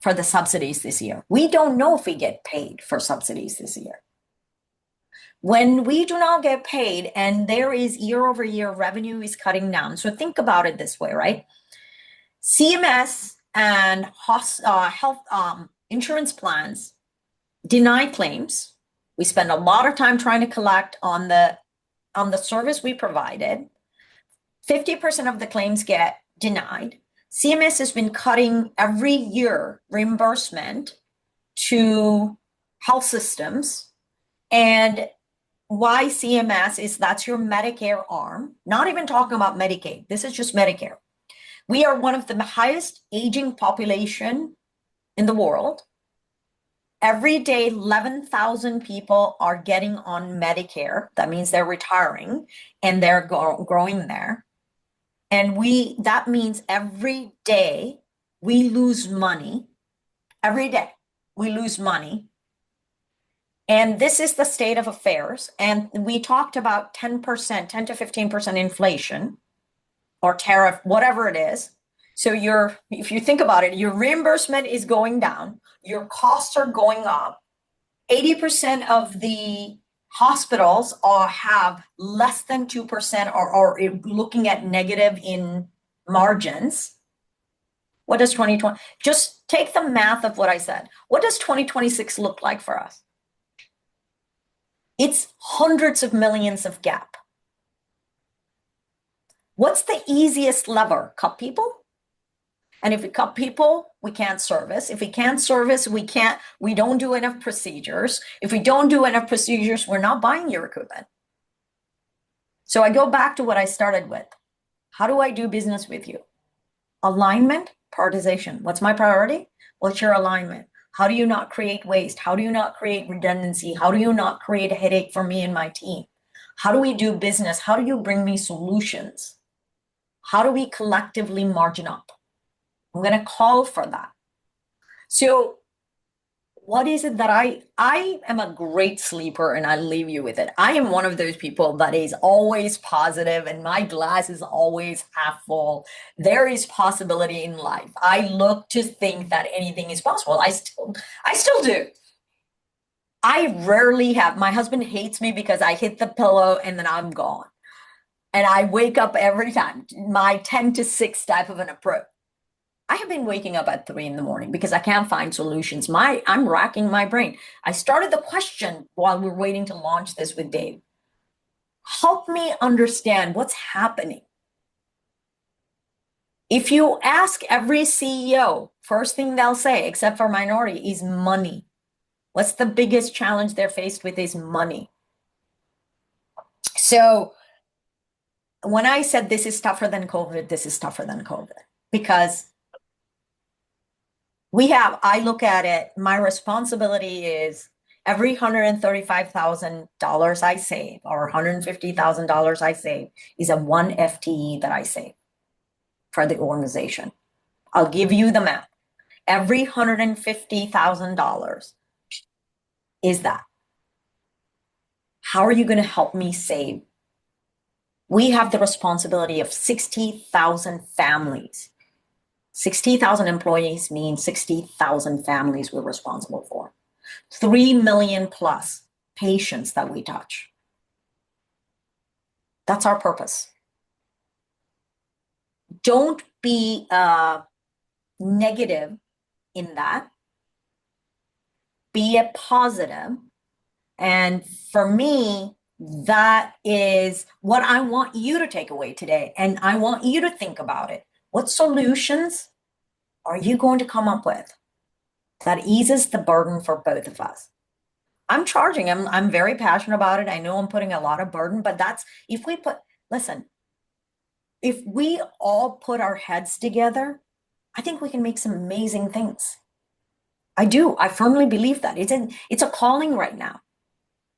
for the subsidies this year. We don't know if we get paid for subsidies this year. When we do not get paid and there is year over year revenue is cutting down. So think about it this way, right? CMS and health insurance plans deny claims. We spend a lot of time trying to collect on the service we provided. 50% of the claims get denied. CMS has been cutting every year reimbursement to health systems, and why CMS is that's your Medicare arm, not even talking about Medicaid. This is just Medicare. We are one of the highest aging population in the world. Every day, 11,000 people are getting on Medicare. That means they're retiring and they're growing there. And that means every day we lose money. Every day we lose money. And this is the state of affairs. And we talked about 10%, 10 to 15% inflation or tariff, whatever it is. So if you think about it, your reimbursement is going down, your costs are going up. 80% of the hospitals have less than 2% or looking at negative in margins. What does 2020, just take the math of what I said. What does 2026 look like for us? It's hundreds of millions of gap. What's the easiest lever? Cut people? And if we cut people, we can't service. If we can't service, we don't do enough procedures. If we don't do enough procedures, we're not buying your equipment. So I go back to what I started with. How do I do business with you? Alignment, prioritization. What's my priority? What's your alignment? How do you not create waste? How do you not create redundancy? How do you not create a headache for me and my team? How do we do business? How do you bring me solutions? How do we collectively margin up? I'm going to call for that. So what is it that I am a great sleeper, and I leave you with it. I am one of those people that is always positive and my glass is always half full. There is possibility in life. I look to think that anything is possible. I still do. I rarely have, my husband hates me because I hit the pillow and then I'm gone. And I wake up every time, my 10 to 6 type of an approach. I have been waking up at 3 a.m. because I can't find solutions. I'm racking my brain. I started the question while we're waiting to launch this with Dave. Help me understand what's happening. If you ask every CEO, first thing they'll say, except for minority, is money. What's the biggest challenge they're faced with is money. So when I said this is tougher than COVID, this is tougher than COVID because I look at it, my responsibility is every $135,000 I save or $150,000 I save is a 1 FTE that I save for the organization. I'll give you the math. Every $150,000 is that. How are you going to help me save? We have the responsibility of 60,000 families. 60,000 employees means 60,000 families we're responsible for. 3 million plus patients that we touch. That's our purpose. Don't be negative in that. Be a positive. And for me, that is what I want you to take away today. And I want you to think about it. What solutions are you going to come up with that eases the burden for both of us? I'm very passionate about it. I know I'm putting a lot of burden, but if we all put our heads together, I think we can make some amazing things. I do. I firmly believe that. It's a calling right now.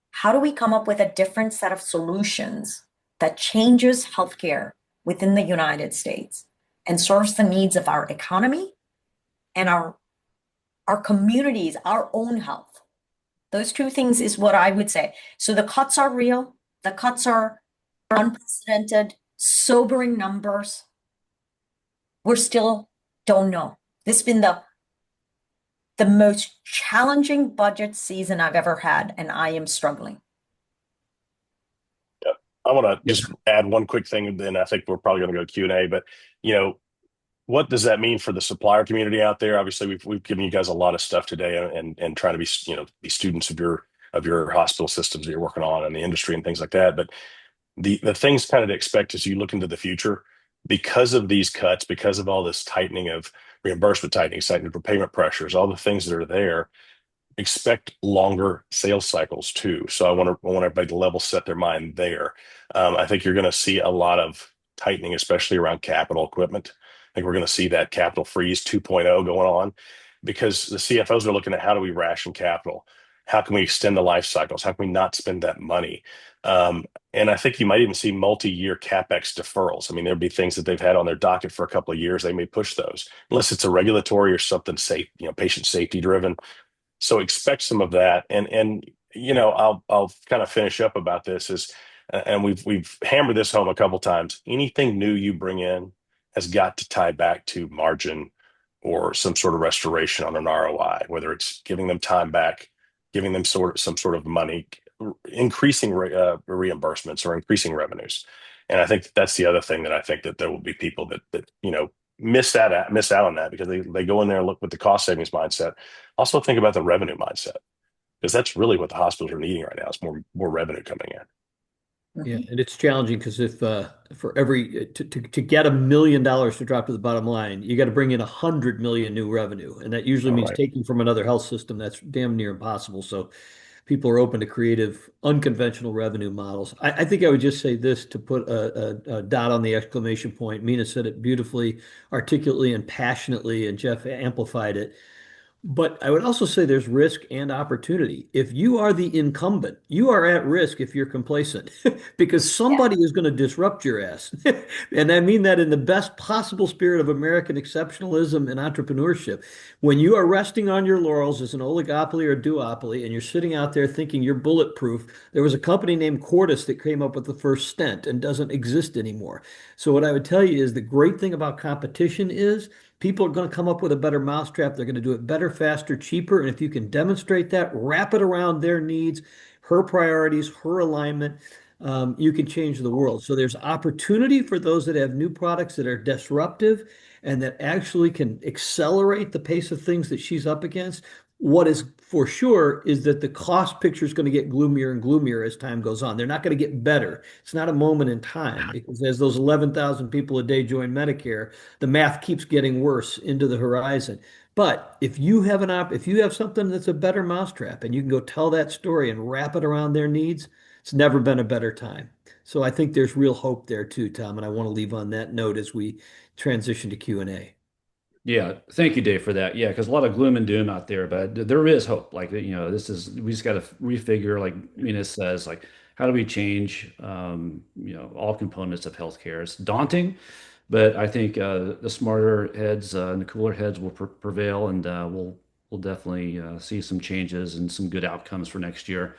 How do we come up with a different set of solutions that changes healthcare within the United States and serves the needs of our economy and our communities, our own health? Those two things is what I would say. So the cuts are real. The cuts are unprecedented, sobering numbers. We're still don't know. This has been the most challenging budget season I've ever had, and I am struggling. Yeah. I want to just add one quick thing, and then I think we're probably going to go Q&A. But what does that mean for the supplier community out there? Obviously, we've given you guys a lot of stuff today, and trying to be students of your hospital systems that you're working on and the industry and things like that. But the things kind of to expect as you look into the future, because of these cuts, because of all this tightening of reimbursement tightening for payment pressures, all the things that are there, expect longer sales cycles too. So I want everybody to level set their mind there. I think you're going to see a lot of tightening, especially around capital equipment. I think we're going to see that capital freeze 2.0 going on because the CFOs are looking at how do we ration capital? How can we extend the life cycles? How can we not spend that money? And I think you might even see multi-year CapEx deferrals. I mean, there'd be things that they've had on their docket for a couple of years. They may push those unless it's a regulatory or something safe, patient safety driven. So expect some of that. And I'll kind of finish up about this is, and we've hammered this home a couple times. Anything new you bring in has got to tie back to margin or some sort of restoration on an ROI, whether it's giving them time back, giving them some sort of money, increasing reimbursements or increasing revenues. And I think that's the other thing that I think that there will be people that miss out on that because they go in there and look with the cost savings mindset. Also think about the revenue mindset because that's really what the hospitals are needing right now. It's more revenue coming in. Yeah, and it's challenging because if for every to get $1 million to drop to the bottom line, you got to bring in 100 million new revenue, and that usually All means right. taking from another health system. That's damn near impossible. So people are open to creative, unconventional revenue models. I think I would just say this to put a dot on the exclamation point. Mina said it beautifully, articulately, and passionately, and Jeff amplified it. But I would also say there's risk and opportunity. If you are the incumbent, you are at risk if you're complacent because Yeah. somebody is going to disrupt your ass. And I mean that in the best possible spirit of American exceptionalism and entrepreneurship. When you are resting on your laurels as an oligopoly or duopoly and you're sitting out there thinking you're bulletproof, there was a company named Cordis that came up with the first stent and doesn't exist anymore. So what I would tell you is the great thing about competition is people are going to come up with a better mousetrap. They're going to do it better, faster, cheaper. And if you can demonstrate that, wrap it around their needs, her priorities, her alignment, you can change the world. So there's opportunity for those that have new products that are disruptive and that actually can accelerate the pace of things that she's up against. What is for sure is that the cost picture is going to get gloomier and gloomier as time goes on. They're not going to get better. It's not a moment in time because as those 11,000 people a day join Medicare, the math keeps getting worse into the horizon. But if you have if you have something that's a better mousetrap and you can go tell that story and wrap it around their needs, it's never been a better time. So I think there's real hope there too, Tom, and I want to leave on that note as we transition to Q&A. Yeah, thank you, Dave, for that. Yeah, because a lot of gloom and doom out there, but there is hope. Like, we just got to refigure, like Mina says, like, how do we change, all components of healthcare? It's daunting, but I think the smarter heads and the cooler heads will prevail, and we'll definitely see some changes and some good outcomes for next year.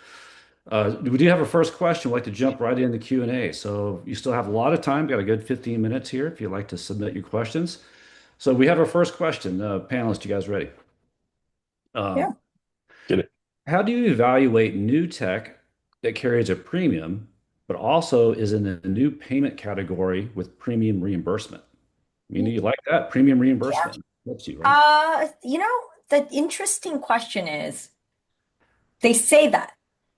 We do have a first question. We'd like to jump right into Q&A. So you still have a lot of time. Got a good 15 minutes here if you'd like to submit your questions. So we have our first question. Panelists, you guys ready? Yeah. Get it? How do you evaluate new tech that carries a premium, but also is in a new payment category with premium reimbursement? You like that? Premium Yeah. reimbursement. That's you, right? The interesting question is they say that,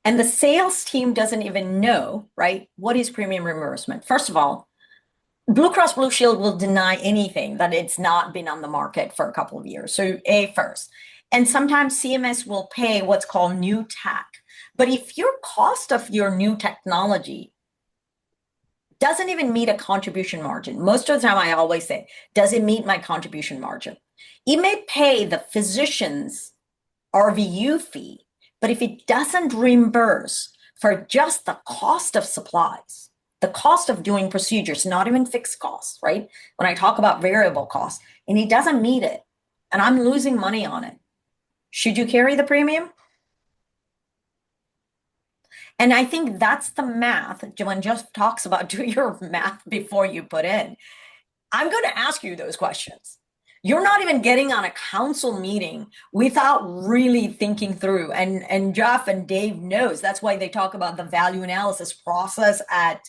and the sales team doesn't even know, right? What is premium reimbursement? First of all, Blue Cross Blue Shield will deny anything that it's not been on the market for a couple of years. So first. And sometimes CMS will pay what's called new tech. But if your cost of your new technology doesn't even meet a contribution margin, most of the time I always say, does it meet my contribution margin? It may pay the physician's RVU fee, but if it doesn't reimburse for just the cost of supplies, the cost of doing procedures, not even fixed costs, right? When I talk about variable costs, and it doesn't meet it, and I'm losing money on it, should you carry the premium? And I think that's the math. When Jeff talks about do your math before you put in, I'm going to ask you those questions. You're not even getting on a council meeting without really thinking through. And Jeff and Dave knows that's why they talk about the value analysis process at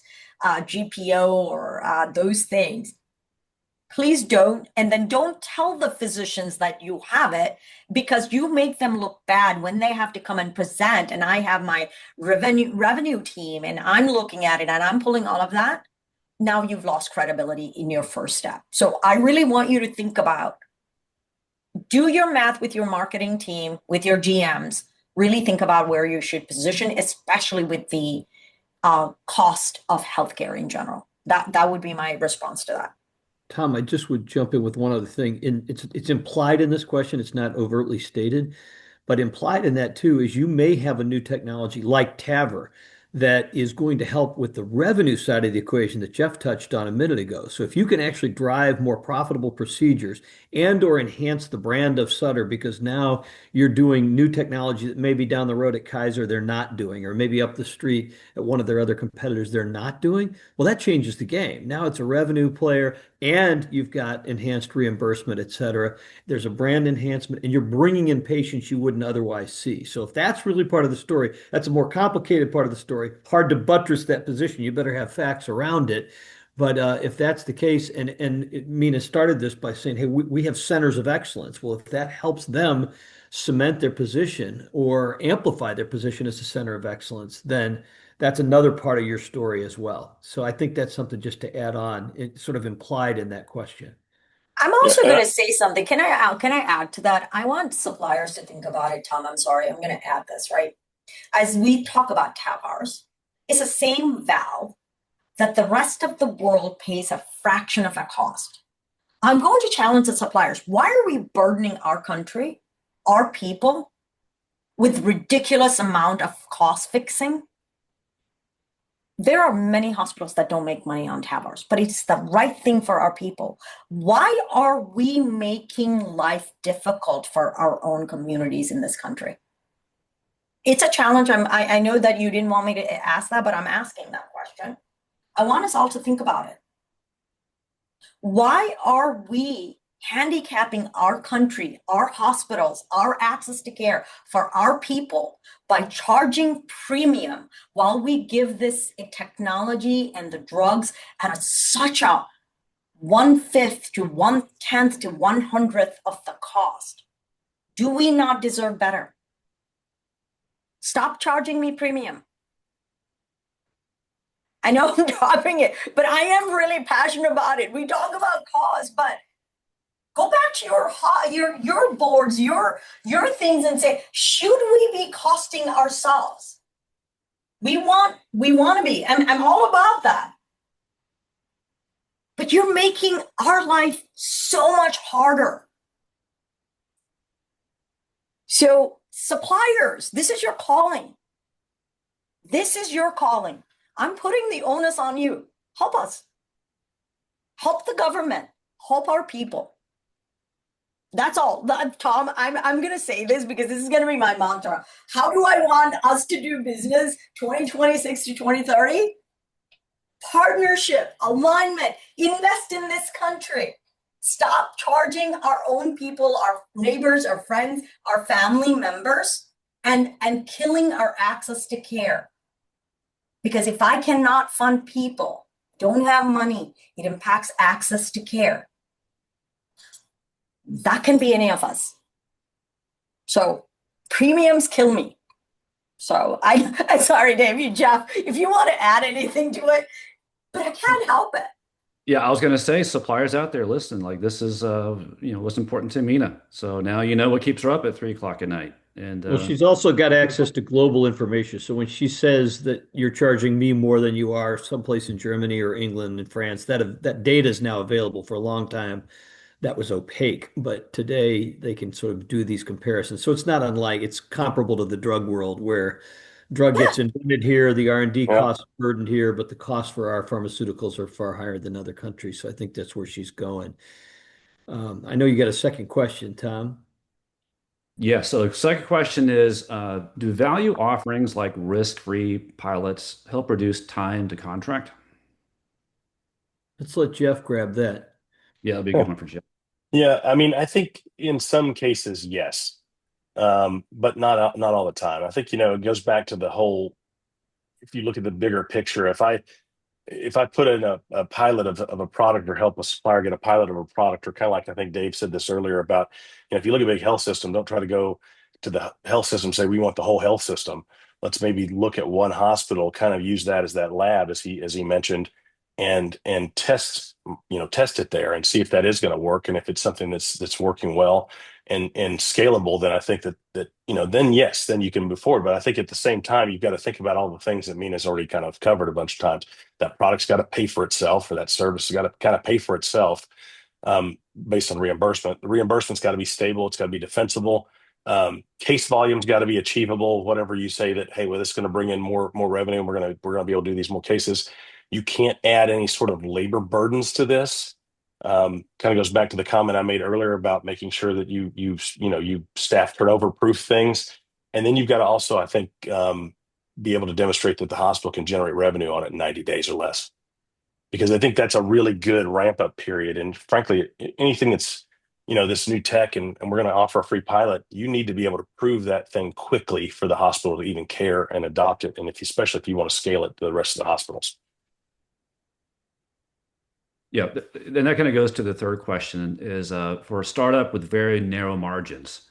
GPO or those things. Please don't. And then don't tell the physicians that you have it because you make them look bad when they have to come and present. And I have my revenue team and I'm looking at it and I'm pulling all of that. Now you've lost credibility in your first step. So I really want you to think about, Do your math with your marketing team, with your GMs. Really think about where you should position, especially with the cost of healthcare in general. That would be my response to that. Tom, I just would jump in with one other thing. It's implied in this question, it's not overtly stated, but implied in that too is you may have a new technology like TAVR that is going to help with the revenue side of the equation that Jeff touched on a minute ago. So if you can actually drive more profitable procedures and or enhance the brand of Sutter because now you're doing new technology that maybe down the road at Kaiser they're not doing, or maybe up the street at one of their other competitors they're not doing, well, that changes the game. Now it's a revenue player and you've got enhanced reimbursement, et cetera. There's a brand enhancement, and you're bringing in patients you wouldn't otherwise see. So if that's really part of the story, that's a more complicated part of the story. Hard to buttress that position. You better have facts around it. But if that's the case, and Mina started this by saying, hey, we have centers of excellence. Well, if that helps them cement their position or amplify their position as a center of excellence, then that's another part of your story as well. So I think that's something just to add on. It's sort of implied in that question. I'm Yeah, also going to say something. Can I add to that? I want suppliers to think about it, Tom. I'm sorry. I'm going to add this, right? As we talk about TAVRs, it's the same valve that the rest of the world pays a fraction of the cost. I'm going to challenge the suppliers. Why are we burdening our country, our people, with ridiculous amount of cost fixing? There are many hospitals that don't make money on TAVRs, but it's the right thing for our people. Why are we making life difficult for our own communities in this country? It's a challenge. I know that you didn't want me to ask that, but I'm asking that question. I want us all to think about it. Why are we handicapping our country, our hospitals, our access to care for our people by charging premium while we give this technology and the drugs at such a 1/5 to 1/10 to 1/100th of the cost? Do we not deserve better? Stop charging me premium. I know I'm dropping it, but I am really passionate about it. We talk about cost, but go back to your boards, your things, and say, should we be costing ourselves? We want to be. I'm all about that. But you're making our life so much harder. So suppliers, this is your calling. This is your calling. I'm putting the onus on you. Help us. Help the government. Help our people. That's all. Tom, I'm going to say this because this is going to be my mantra. How do I want us to do business 2026 to 2030? Partnership, alignment, invest in this country. Stop charging our own people, our neighbors, our friends, our family members, and killing our access to care. Because if I cannot fund people, don't have money, it impacts access to care. That can be any of us. So premiums kill me. So I'm sorry, Dave, Jeff, if you want to add anything to it, but I can't help it. Yeah, I was going to say, suppliers out there, listen, like this is, what's important to Mina. So now you know what keeps her up at 3 o'clock at night. And Well, she's also got access to global information. So when she says that you're charging me more than you are someplace in Germany or England and France, that data is now available. For a long time that was opaque, but today they can sort of do these comparisons. So it's not unlike, it's comparable to the drug world where drug gets invented here, the R&D yeah. costs burdened here, but the costs for our pharmaceuticals are far higher than other countries. So I think that's where she's going. I know you got a second question, Tom. yeah, so the second question is, do value offerings like risk-free pilots help reduce time to contract? Let's let Jeff grab that. Yeah, that'd be a good one for Jeff. Yeah, I mean, I think in some cases, yes, but not all the time. I think it goes back to the whole. If you look at the bigger picture, if I put in a pilot of a product or help a supplier get a pilot of a product, or kind of like I think Dave said this earlier about, if you look at a big health system, don't try to go to the health system and say we want the whole health system. Let's maybe look at one hospital, kind of use that as that lab, as he mentioned, and test it there and see if that is going to work, and if it's something that's working well and scalable, then I think that then yes, then you can move forward. But I think at the same time, you've got to think about all the things that Mina's already kind of covered a bunch of times. That product's got to pay for itself, or that service has got to kind of pay for itself, based on reimbursement. The reimbursement's got to be stable. It's got to be defensible. Case volume's got to be achievable. Whatever you say that, hey, well, this is going to bring in more revenue, and we're gonna be able to do these more cases. You can't add any sort of labor burdens to this. Kind of goes back to the comment I made earlier about making sure that you staff turnover proof things, and then you've got to also, I think, be able to demonstrate that the hospital can generate revenue on it in 90 days or less, because I think that's a really good ramp up period. And frankly, anything that's this new tech, and we're going to offer a free pilot, you need to be able to prove that thing quickly for the hospital to even care and adopt it, and especially if you want to scale it to the rest of the hospitals. Yeah, then that kind of goes to the third question is for a startup with very narrow margins,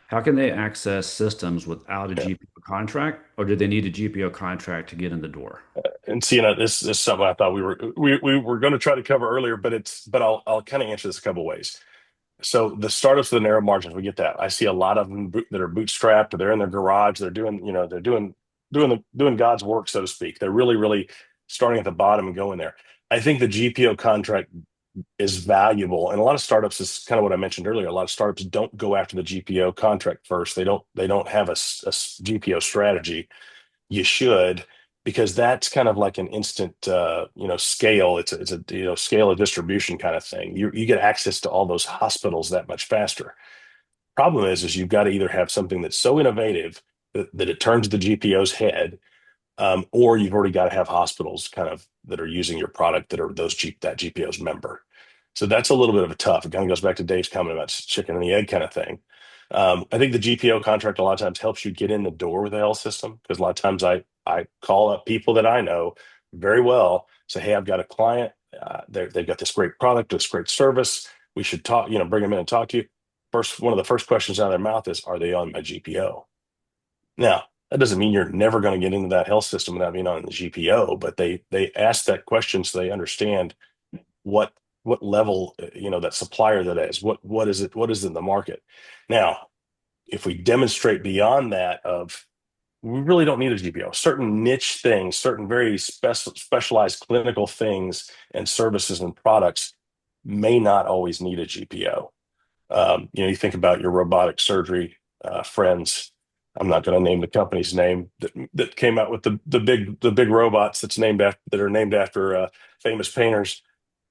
how can they access systems without a Yeah. GPO contract, or do they need a GPO contract to get in the door? And see, this is something I thought we were going to try to cover earlier, but I'll kind of answer this a couple of ways. So the startups with the narrow margins, we get that. I see a lot of them that are bootstrapped, or they're in their garage. They're doing God's work, so to speak. They're really, really starting at the bottom and going there. I think the GPO contract is valuable, and a lot of startups, is kind of what I mentioned earlier. A lot of startups don't go after the GPO contract first. They don't have a GPO strategy. You should, because that's kind of like an instant scale. It's a scale of distribution kind of thing. You get access to all those hospitals that much faster. Problem is you've got to either have something that's so innovative that it turns the GPO's head, or you've already got to have hospitals kind of that are using your product, that are that GPO's member. So that's a little bit of a tough. It kind of goes back to Dave's comment about chicken and the egg kind of thing. I think the GPO contract a lot of times helps you get in the door with the health system, because a lot of times I call up people that I know very well, say, hey, I've got a client. They've got this great product, this great service. We should talk, bring them in and talk to you. One of the first questions out of their mouth is, are they on my GPO? Now, that doesn't mean you're never going to get into that health system without being on the GPO, but they ask that question so they understand what level, that supplier that is. What is it? What is in the market? Now, if we demonstrate beyond that, we really don't need a GPO. Certain niche things, certain very specialized clinical things and services and products may not always need a GPO. You think about your robotic surgery friends. I'm not going to name the company's name that came out with the big robots that are named after famous painters.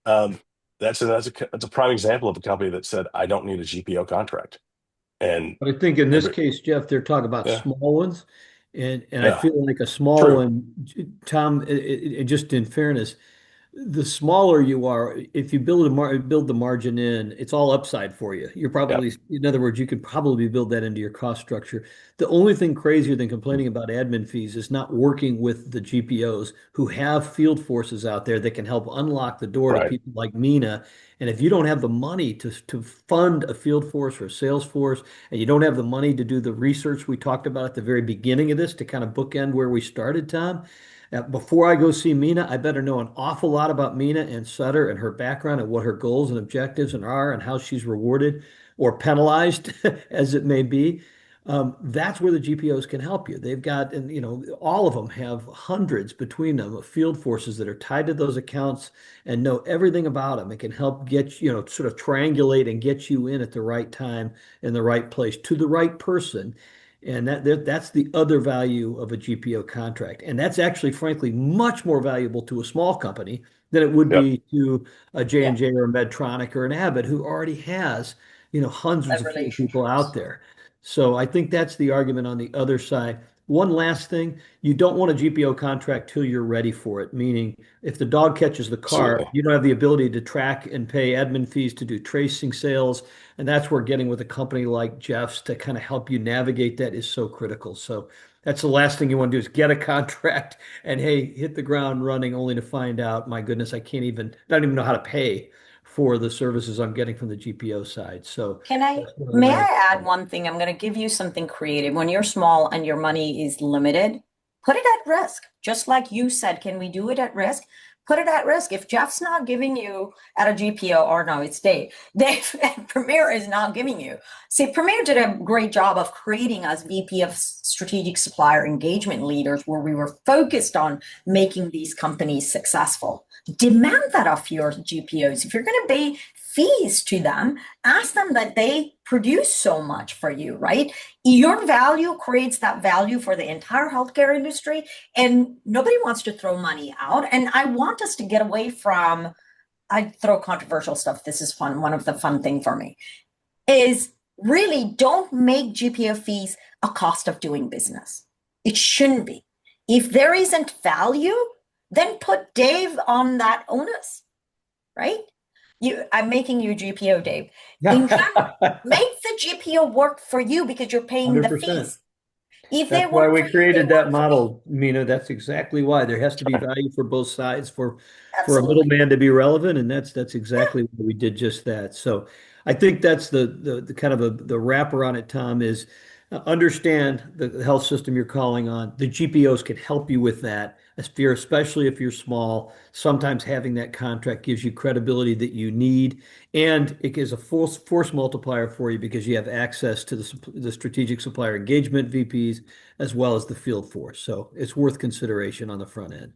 That's a prime example of a company that said, I don't need a GPO contract. And But I think in this case, Jeff, they're talking about yeah, small ones. And I yeah, feel like a small true. one, Tom, just in fairness, the smaller you are, if you build the margin in, it's all upside for you. You're Yeah, probably, in other words, you could probably build that into your cost structure. The only thing crazier than complaining about admin fees is not working with the GPOs who have field forces out there that can help unlock the door to right. people like Mina. And if you don't have the money to fund a field force or a sales force, and you don't have the money to do the research we talked about at the very beginning of this to kind of bookend where we started, Tom, before I go see Mina, I better know an awful lot about Mina and Sutter and her background and what her goals and objectives are and how she's rewarded or penalized, as it may be. That's where the GPOs can help you. They've got, and all of them have hundreds between them of field forces that are tied to those accounts and know everything about them. It can help get sort of triangulate and get you in at the right time in the right place to the right person. And that's the other value of a GPO contract. And that's actually, frankly, much more valuable to a small company than it would Yep. be to a Yeah, J&J or a Medtronic or an Abbott who already has, hundreds that of field people out relationships. there. So I think that's the argument on the other side. One last thing, you don't want a GPO contract till you're ready for it, meaning if the dog catches the car, Absolutely. you don't have the ability to track and pay admin fees to do tracing sales. And that's where getting with a company like Jeff's to kind of help you navigate that is so critical. So that's the last thing you want to do is get a contract and hey, hit the ground running only to find out, my goodness, I don't even know how to pay for the services I'm getting from the GPO side. So that's one of the May negative I add points. one thing? I'm going to give you something creative. When you're small and your money is limited, put it at risk. Just like you said, can we do it at risk? put it at risk. If Jeff's not giving you at a GPO, or no, it's Dave. Dave Premier is not giving you. See, Premier did a great job of creating us VP of Strategic Supplier Engagement Leaders, where we were focused on making these companies successful. Demand that of your GPOs. If you're going to pay fees to them, ask them that they produce so much for you, right? Your value creates that value for the entire healthcare industry, and nobody wants to throw money out. And I want us to get away from, I throw controversial stuff. This is fun. One of the fun thing for me is really don't make GPO fees a cost of doing business. It shouldn't be. If there isn't value, then put Dave on that onus, right? I'm making you GPO, Dave. In fact, make the GPO work for you because you're paying the 100%. fees. If That's they why work we for you, created they that work for me. model, Mina. That's exactly why. There has to be value for both sides for a Absolutely. middleman to be relevant, and that's exactly why we did just that. So I think that's the kind of the wrapper on it, Tom, is understand the health system you're calling on. The GPOs can help you with that. Especially if you're small, sometimes having that contract gives you credibility that you need, and it is a force multiplier for you because you have access to the strategic supplier engagement VPs as well as the field force. So it's worth consideration on the front end.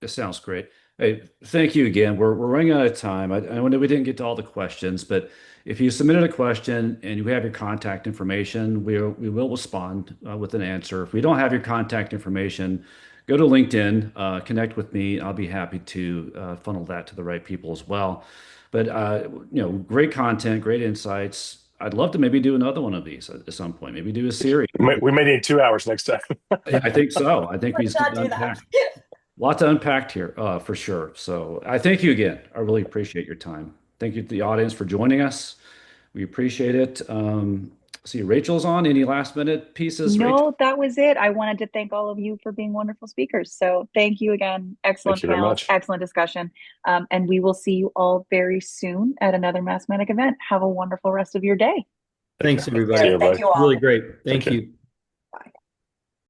It sounds great. Hey, thank you again. We're running out of time. I know we didn't get to all the questions, but if you submitted a question and you have your contact information, we will respond with an answer. If we don't have your contact information, go to LinkedIn, connect with me. I'll be happy to funnel that to the right people as well. But great content, great insights. I'd love to maybe do another one of these at some point. Maybe do a series. We may need 2 hours next time. I think so. I think we Let's just need not to do that. unpack. Lots to unpack here, for sure. So I thank you again. I really appreciate your time. Thank you to the audience for joining us. We appreciate it. See, Rachel's on. Any last minute pieces, Rachel? No, that was it. I wanted to thank all of you for being wonderful speakers. So thank you again. Thank Excellent you very panels, much. excellent discussion. And we will see you all very soon at another Mass Medic event. Have a wonderful rest of your day. Thanks, See everybody. you, Thank everybody. you all. Really great. Take Thank care. you.